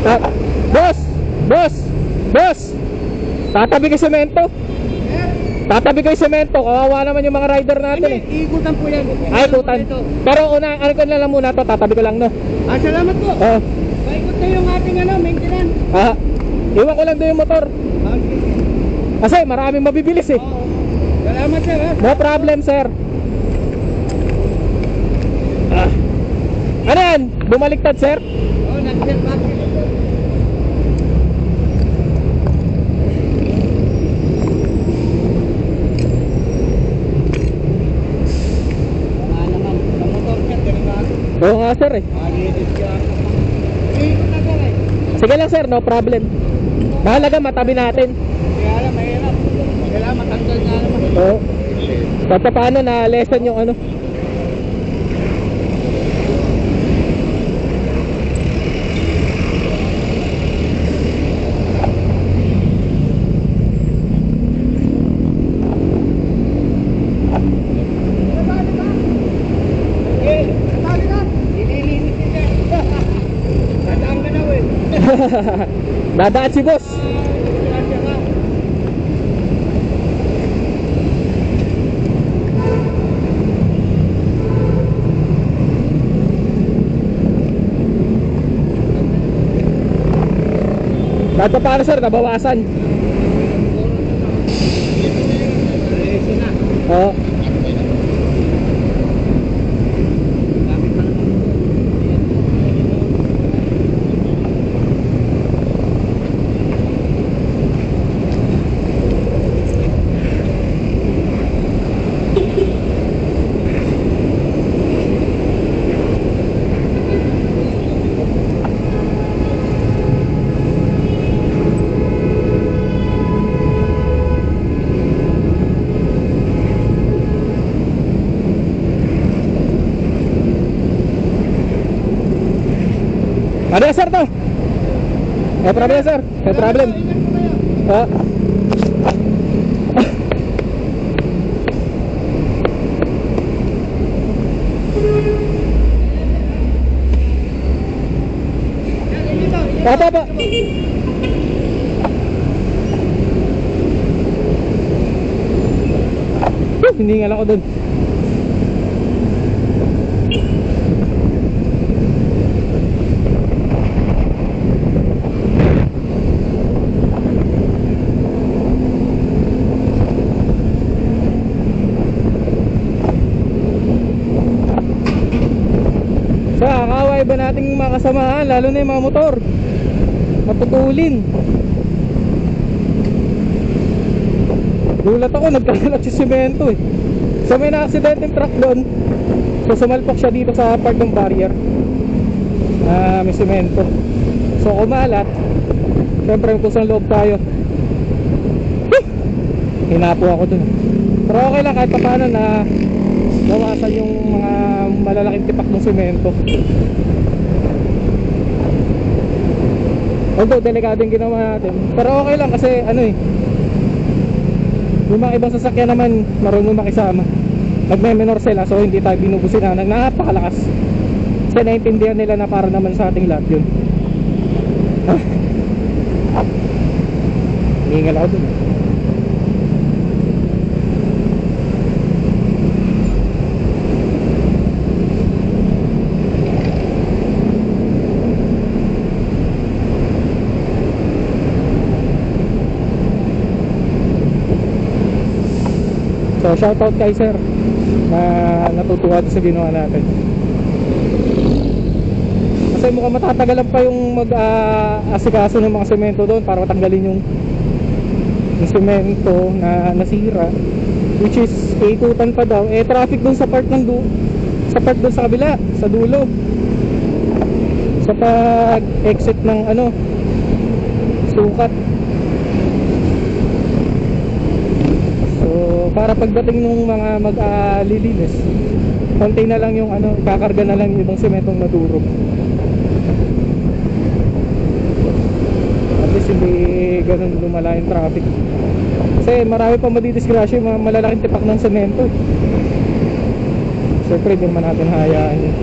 Boss! Boss! Boss! Tatabi kay semento. Tatabi kay semento. Kawawa naman yung mga rider natin eh. Ikutan po yan. Ay, ikutan. Pero una, ano ko na lang muna to, tatabi ko lang no. Salamat po. Oo. Paikot na yung ating maintenance. Iwan ko lang doon yung motor. Kasi maraming mabibilis eh. Oo. Salamat sir. No problem sir. Ano yan? Bumaliktad sir? Oo, nag-sir back. Oo nga sir eh. Sige lang sir, no problem. Mahalaga matabi natin. Kaya alam, mahirap. Kailangan matanggal nga naman. Oo. Basta paano na lesson yung ano. Dadaan si boss. Dato paano sir, nabawasan. Oo. Ada sir to? No problem sir, no problem. Apa? Hiningal ako dun. Iba nating mga kasamahan, lalo na yung mga motor matutulin. Gulat ako, nagkakalat si semento eh. So may na-accidenteng truck doon, so sumalpok siya dito sa part ng barrier. May semento, so kumalat. Siyempre may kusang loob tayo. Hinapo ako dun. Pero okay lang, kahit pa paano na nawasan yung mga malalaking tipak ng semento. Although delikado yung ginawa natin, pero okay lang kasi ano eh, yung mga ibang sasakyan naman marunong makisama. Nagme-menor sila, so hindi tayo binubusinahan. Napakalakas kasi naintindihan nila na para naman sa ating lahat yun. Hingal ako dun. So shoutout kay sir na natutuwa sa ginawa natin. Kasi mukhang matatagalan pa yung mag-asikaso ng mga semento doon para matanggalin yung semento na nasira, which is ikutan pa daw. Traffic doon sa part ng sa part doon sa kabila, sa dulo, sa pag-exit ng sukat. Para pagdating ng mga mag-lilinis, konti na lang yung kakarga na lang yung ibang sementong nadurog. At least hindi ganun lumala yung traffic. Kasi marami pa madidisgrasya yung mga malalaking tipak ng semento. Siyempre hindi naman natin hayaan yun.